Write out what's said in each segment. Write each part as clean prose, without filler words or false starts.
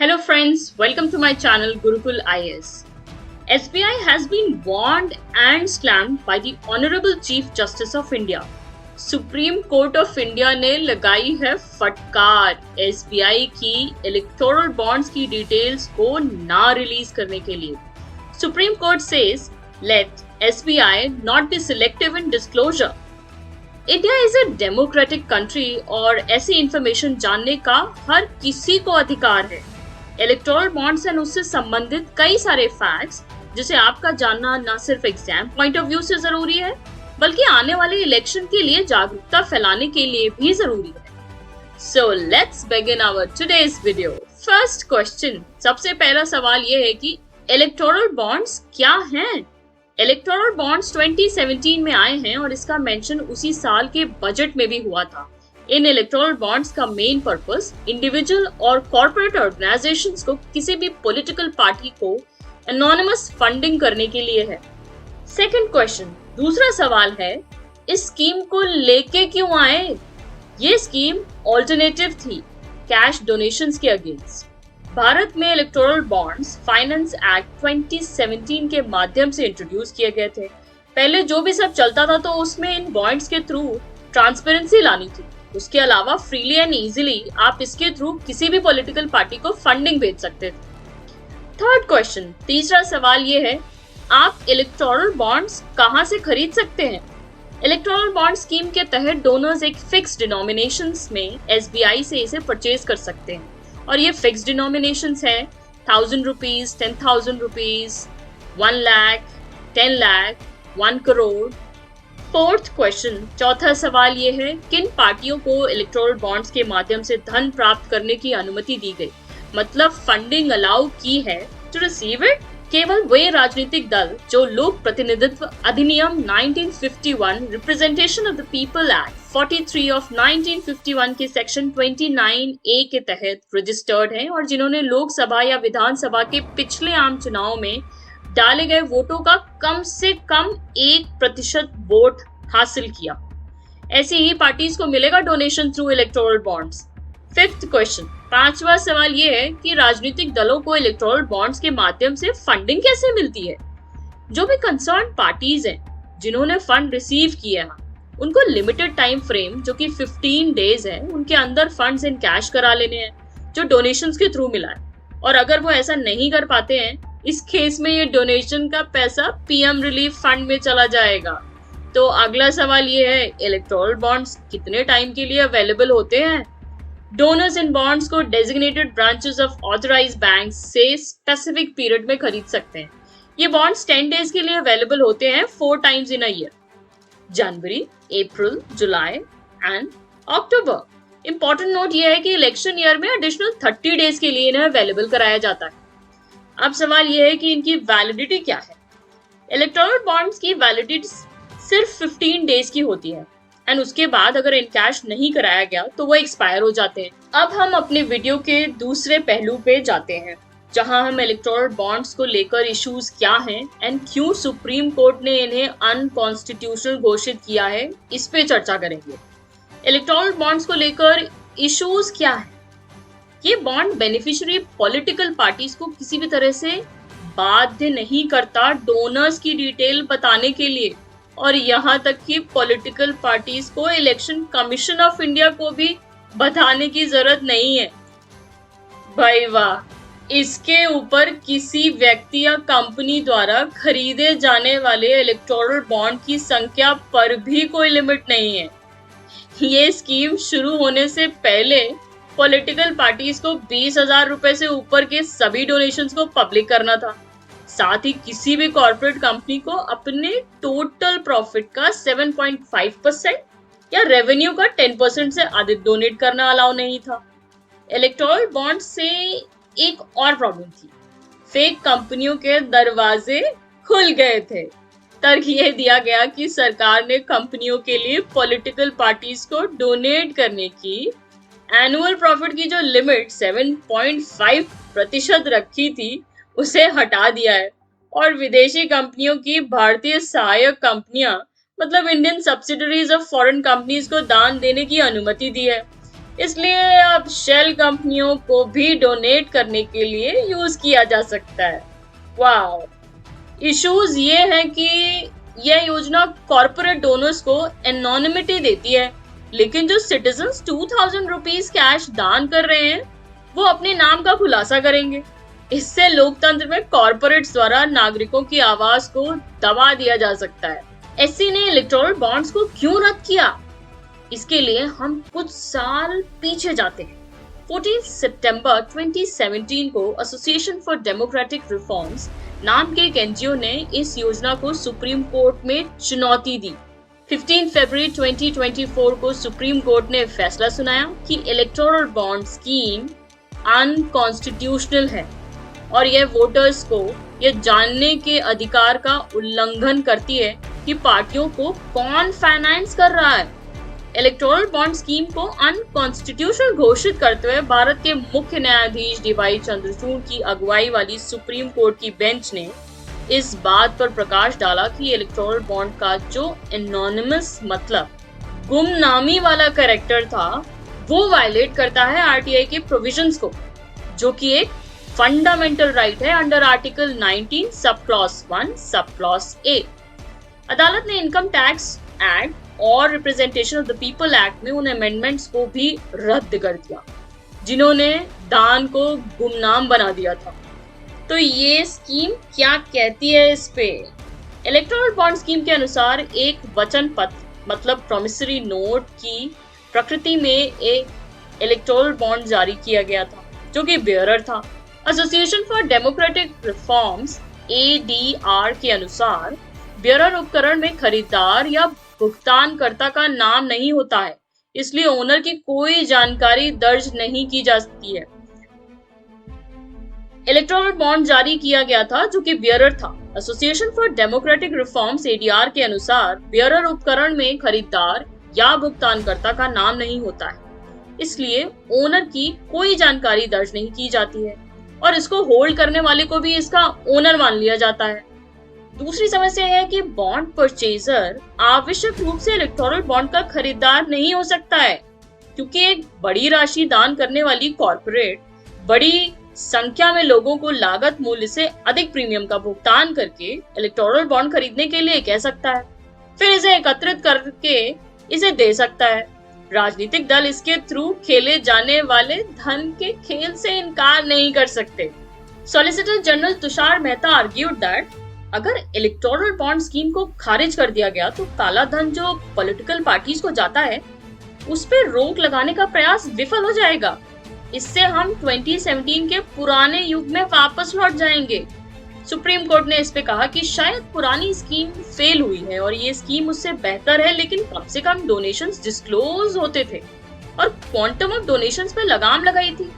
Hello friends, welcome to my channel Gurukul IAS. SBI has been warned and slammed by the Honorable Chief Justice of India. Supreme court of India ने लगाई है फटकार SBI की electoral bonds की details को ना release करने के लिए. Supreme court says late SBI not be selective in disclosure. India is a democratic country और ऐसी इंफॉर्मेशन जानने का हर किसी को अधिकार है. इलेक्टोरल बॉन्ड्स एंड उससे संबंधित कई सारे फैक्ट्स जिसे आपका जानना न सिर्फ एग्जाम पॉइंट ऑफ व्यू से जरूरी है बल्कि आने वाले इलेक्शन के लिए जागरूकता फैलाने के लिए भी जरूरी है. So let's begin our today's video. First question, सबसे पहला सवाल ये है कि इलेक्टोरल बॉन्ड्स क्या हैं? इलेक्टोरल बॉन्ड्स 2017 में आए हैं और इसका मेंशन उसी साल के बजट में भी हुआ था. इन इलेक्टोरल बॉन्ड्स का मेन पर्पस इंडिविजुअल और कॉर्पोरेट ऑर्गेनाइजेशंस को किसी भी पॉलिटिकल पार्टी को एनोनिमस फंडिंग करने के लिए है. सेकंड क्वेश्चन, दूसरा सवाल है इस स्कीम को लेके क्यों आए? ये स्कीम ऑल्टरनेटिव थी कैश डोनेशंस के अगेंस्ट. भारत में इलेक्टोरल बॉन्ड्स फाइनेंस एक्ट 2017 के माध्यम से इंट्रोड्यूस किए गए थे. पहले जो भी सब चलता था तो उसमें इन बॉन्ड्स के थ्रू ट्रांसपेरेंसी लानी थी. उसके अलावा फ्रीली एंड इजीली आप इसके थ्रू किसी भी पॉलिटिकल पार्टी को फंडिंग भेज सकते थे. थर्ड क्वेश्चन, तीसरा सवाल ये है आप इलेक्टोरल बॉन्ड्स कहां से खरीद सकते हैं? इलेक्टोरल बॉन्ड स्कीम के तहत डोनर्स एक फिक्स डिनोमिनेशंस में एसबीआई से इसे परचेज कर सकते हैं और ये फिक्स डिनोमिनेशंस है 1000 rupees, 10,000 rupees, 1 lakh, 10 lakh, 1 crore. Fourth question, चौथा सवाल ये है किन पार्टियों को इलेक्टोरल बॉन्ड्स के माध्यम से धन प्राप्त करने की अनुमति दी गई, मतलब फंडिंग अलाउ की है टू रिसीव इट? केवल वे राजनीतिक दल जो लोक प्रतिनिधित्व अधिनियम 1951 representation of the people act 43 of 1951 के सेक्शन 29A के तहत रजिस्टर्ड हैं और जिन्होंने लोकसभा या विधानसभा के पिछले आम चुनाव में डाले गए वोटों का कम से कम 1% वोट हासिल किया. ऐसी ही पार्टीज को मिलेगा donation through electoral bonds. Fifth question, पांचवा सवाल ये है कि राजनीतिक दलों को इलेक्टोरल बॉन्ड्स के माध्यम से फंडिंग कैसे मिलती है? जो भी कंसर्न पार्टीज हैं जिन्होंने फंड रिसीव किए हैं उनको लिमिटेड टाइम फ्रेम जो कि 15 डेज है उनके अंदर फंड्स इन कैश करा लेने हैं जो डोनेशंस के थ्रू मिला है. और अगर वो ऐसा नहीं कर पाते हैं इस केस में ये डोनेशन का पैसा पीएम रिलीफ फंड में चला जाएगा. तो अगला सवाल ये है इलेक्टोरल बॉन्ड्स कितने टाइम के लिए अवेलेबल होते हैं? डोनर्स इन बॉन्ड्स को designated branches of authorised banks से स्पेसिफिक पीरियड में खरीद सकते हैं. ये बॉन्ड्स 10 डेज के लिए अवेलेबल होते हैं 4 times in a year, January, April, July and October. Important note ये है कि इलेक्शन ईयर में एडिशनल 30 डेज के लिए इन्हें अवेलेबल कराया जाता है. अब सवाल ये है कि इनकी वैलिडिटी क्या है? इलेक्टोरल बॉन्ड्स की वैलिडिटी सिर्फ 15 डेज की होती है एंड उसके बाद अगर इन कैश नहीं कराया गया तो वो एक्सपायर हो जाते हैं. अब हम अपने वीडियो के दूसरे पहलू पे जाते हैं जहां हम इलेक्टोरल बॉन्ड्स को लेकर इश्यूज क्या हैं एंड क्यों सुप्रीम कोर्ट ने इन्हें अनकॉन्स्टिट्यूशनल घोषित किया है, इस पे चर्चा करेंगे. इलेक्टोरल बॉन्ड्स को लेकर इश्यूज क्या है? ये बॉन्ड बेनिफिशियरी पॉलिटिकल पार्टीज को किसी भी तरह से बाध्य नहीं करता डोनर्स की डिटेल बताने के लिए और यहाँ तक कि पॉलिटिकल पार्टीज को इलेक्शन कमीशन ऑफ इंडिया को भी बताने की जरूरत नहीं है. भाई वाह, इसके ऊपर किसी व्यक्ति या कंपनी द्वारा खरीदे जाने वाले इलेक्टोरल बॉन्ड की संख्या पर भी कोई लिमिट नहीं है. ये स्कीम शुरू होने से पहले पॉलिटिकल पार्टीज को 20,000 रुपए से ऊपर के सभी डोनेशंस को पब्लिक करना था. साथ ही किसी भी कॉर्पोरेट कंपनी को अपने टोटल प्रॉफिट का 7.5% या रेवेन्यू का 10% से अधिक डोनेट करना अलाउ नहीं था. इलेक्टोरल बॉन्ड से एक और प्रॉब्लम थी, फेक कंपनियों के दरवाजे खुल गए थे. तर्क ये दिया गया कि सरकार ने कंपनियों के लिए पॉलिटिकल पार्टीज को डोनेट करने की एनुअल प्रॉफिट की जो लिमिट 7.5% रखी थी उसे हटा दिया है और विदेशी कंपनियों की भारतीय सहायक कंपनियां मतलब Indian subsidiaries of foreign companies को दान देने की अनुमति दी है. इसलिए अब शेल कंपनियों को भी डोनेट करने के लिए यूज किया जा सकता है। वाह, इश्यूज ये है कि यह योजना कॉर्पोरेट डोनर्स को एनोनिमिटी देती है, लेकिन जो सिटीजन्स 2000 रुपीज कैश दान कर रहे हैं वो अपने नाम का खुलासा करेंगे। इससे लोकतंत्र में कॉर्पोरेट्स द्वारा नागरिकों की आवाज को दबा दिया जा सकता है। एससी ने इलेक्टोरल बॉन्ड्स को क्यों रद्द किया, इसके लिए हम कुछ साल पीछे जाते हैं। 14 सितंबर 2017 को एसोसिएशन फॉर डेमोक्रेटिक रिफॉर्म्स नाम के एक एनजीओ ने इस योजना को सुप्रीम कोर्ट में चुनौती दी। 15 फरवरी 2024 को सुप्रीम कोर्ट ने फैसला सुनाया कि इलेक्टोरल बॉन्ड स्कीम अनकॉन्स्टिट्यूशनल है और यह वोटर्स को यह जानने के अधिकार का उल्लंघन करती है कि पार्टियों को कौन फाइनेंस कर रहा है। इलेक्टोरल बॉन्ड स्कीम को अनकॉन्स्टिट्यूशनल घोषित करते हुए भारत के मुख्य न्यायाधीश डीवाई चंद्रचूड़ की अगुवाई वाली सुप्रीम कोर्ट की बेंच ने इस बात पर प्रकाश डाला कि इलेक्टोरल बॉन्ड का जो एनोनिमस मतलब गुमनामी वाला कैरेक्टर था वो वायलेट करता है आरटीआई के प्रोविजंस को, जो कि एक फंडामेंटल राइट है under article 19 sub clause 1 sub clause A. अदालत ने इनकम टैक्स एक्ट और representation of the people act में उन अमेंडमेंट्स को भी रद्द कर दिया जिन्होंने दान को गुमनाम बना दिया था। तो ये स्कीम क्या कहती है इस पे? इलेक्टोरल बॉन्ड स्कीम के अनुसार एक वचन पत्र मतलब प्रॉमिसरी नोट की प्रकृति में एक इलेक्टोरल बॉन्ड जारी किया गया था जो कि बेयरर था। Association for democratic reforms ADR के अनुसार बेयरर उपकरण में खरीदार या भुगतानकर्ता का नाम नहीं होता है, इसलिए ओनर की कोई जानकारी दर्ज नहीं की जा सकती है। इलेक्टोरल बॉन्ड जारी किया गया था जो कि बेयरर था। Association for democratic reforms ADR के अनुसार बेयरर उपकरण में खरीदार या भुगतानकर्ता का नाम नहीं होता है, इसलिए ओनर की कोई जानकारी दर्ज नहीं की जाती है और इसको होल्ड करने वाले को भी इसका ओनर मान लिया जाता है। दूसरी समस्या है कि बॉन्ड परचेजर आवश्यक रूप से इलेक्टोरल बॉन्ड का खरीदार नहीं हो सकता है, क्योंकि एक बड़ी राशि दान करने वाली कॉर्पोरेट बड़ी संख्या में लोगों को लागत मूल्य से अधिक प्रीमियम का भुगतान करके इलेक्टोरल बॉन्ड खरीदने के लिए कह सकता है, फिर इसे एकत्रित करके इसे दे सकता है। राजनीतिक दल इसके थ्रू खेले जाने वाले धन के खेल से इनकार नहीं कर सकते। Solicitor general Tushar Mehta argued that अगर इलेक्टोरल बॉन्ड स्कीम को खारिज कर दिया गया तो काला धन जो पॉलिटिकल पार्टीज को जाता है उस पर रोक लगाने का प्रयास विफल हो जाएगा। इससे हम 2017 के पुराने युग में वापस लौट जाएंगे। सुप्रीम कोर्ट ने इस पे कहा कि शायद पुरानी स्कीम फेल हुई है और ये स्कीम उससे बेहतर है, लेकिन कम से कम डोनेशंस डिस्क्लोज होते थे और क्वांटम ऑफ डोनेशंस पे लगाम लगाई थी।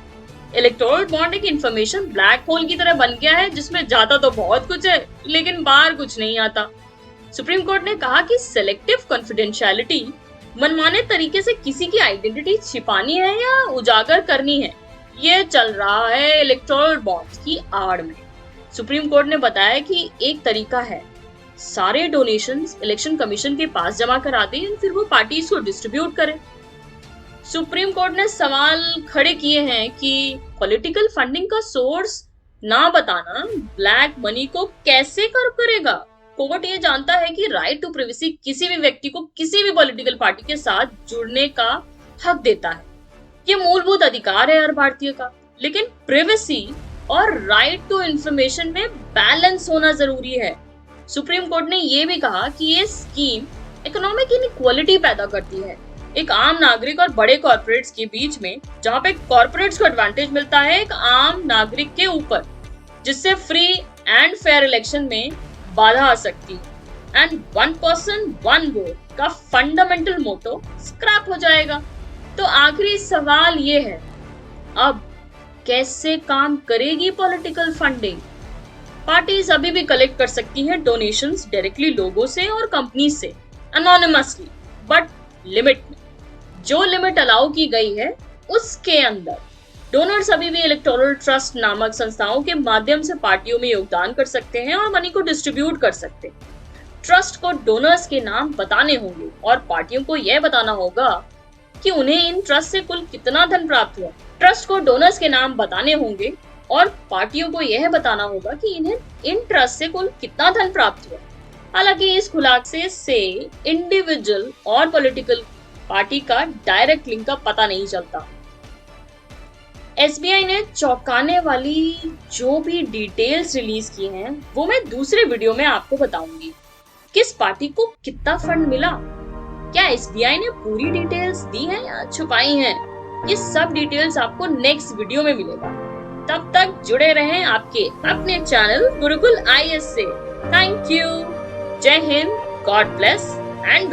इलेक्टोरल बॉन्ड एक इंफॉर्मेशन ब्लैक होल की तरह बन गया है जिसमें जाता तो बहुत कुछ है लेकिन बाहर कुछ नहीं आता। सुप्रीम कोर्ट ने कहा कि सेलेक्टिव कॉन्फिडेंशियलिटी मनमाने तरीके से किसी की आइडेंटिटी छिपानी है या उजागर करनी है, ये चल रहा है इलेक्टोरल बॉन्ड्स की आड़ में। सुप्रीम कोर्ट ने बताया कि एक तरीका है सारे डोनेशंस इलेक्शन कमीशन के पास जमा करा दें, फिर वो पार्टीज को डिस्ट्रीब्यूट करें। सुप्रीम कोर्ट ने सवाल खड़े किए हैं कि पॉलिटिकल फंडिंग का सोर्स ना बताना ब्लैक मनी को कैसे कर्व करेगा। कोर्ट ये जानता है कि राइट टू प्राइवेसी किसी भी व्यक्ति को किसी भी पॉलिटिकल पार्टी के साथ जुड़ने का हक देता है, ये मूलभूत अधिकार है हर भारतीय का, लेकिन प्राइवेसी और राइट टू इंफॉर्मेशन में बैलेंस होना जरूरी है। सुप्रीम कोर्ट ने यह भी कहा कि ये स्कीम इकोनॉमिक इनइक्वालिटी पैदा करती है एक आम नागरिक और बड़े कॉर्पोरेट्स के बीच में, जहां पे कॉर्पोरेट्स को एडवांटेज मिलता है एक आम नागरिक के ऊपर, जिससे फ्री एंड फेयर इलेक्शन में बाधा आ सकती है and one person one vote का फंडामेंटल मोटो स्क्रैप हो जाएगा। तो आखिरी सवाल ये है, अब कैसे काम करेगी पॉलिटिकल फंडिंग? पार्टीज अभी भी कलेक्ट कर सकती हैं डोनेशंस डायरेक्टली लोगों से और कंपनी से एनोनिमसली, बट लिमिट में। जो लिमिट अलाउ की गई है उसके अंदर डोनर्स अभी भी इलेक्टोरल ट्रस्ट नामक संस्थाओं के माध्यम से पार्टियों में योगदान कर सकते हैं और मनी को डिस्ट्रीब्यूट कर सकते हैं। ट्रस्ट को डोनर्स के नाम बताने होंगे और पार्टियों को यह बताना होगा कि उन्हें इन ट्रस्ट से कुल कितना धन प्राप्त हुआ। ट्रस्ट को डोनर्स के नाम बताने होंगे और पार्टियों को यह बताना होगा कि इन्हें इन ट्रस्ट से कुल कितना धन प्राप्त हुआ। हालांकि इस खुलासे से इंडिविजुअल और पॉलिटिकल पार्टी का डायरेक्ट लिंक का पता नहीं चलता। एसबीआई ने चौंकाने वाली जो भी डिटेल्स रिलीज की हैं, वो मैं दूसरे वीडियो में आपको बताऊंगी। किस पार्टी को कितना फंड मिला, क्या एसबीआई ने पूरी डिटेल्स दी हैं या छुपाई हैं, ये सब डिटेल्स आपको नेक्स्ट वीडियो में मिलेगा। तब तक जुड़े रहें आपके अपने चैनल गुरुकुल आईएएस से। Thank you. जय हिंद, गॉड ब्लेस एंड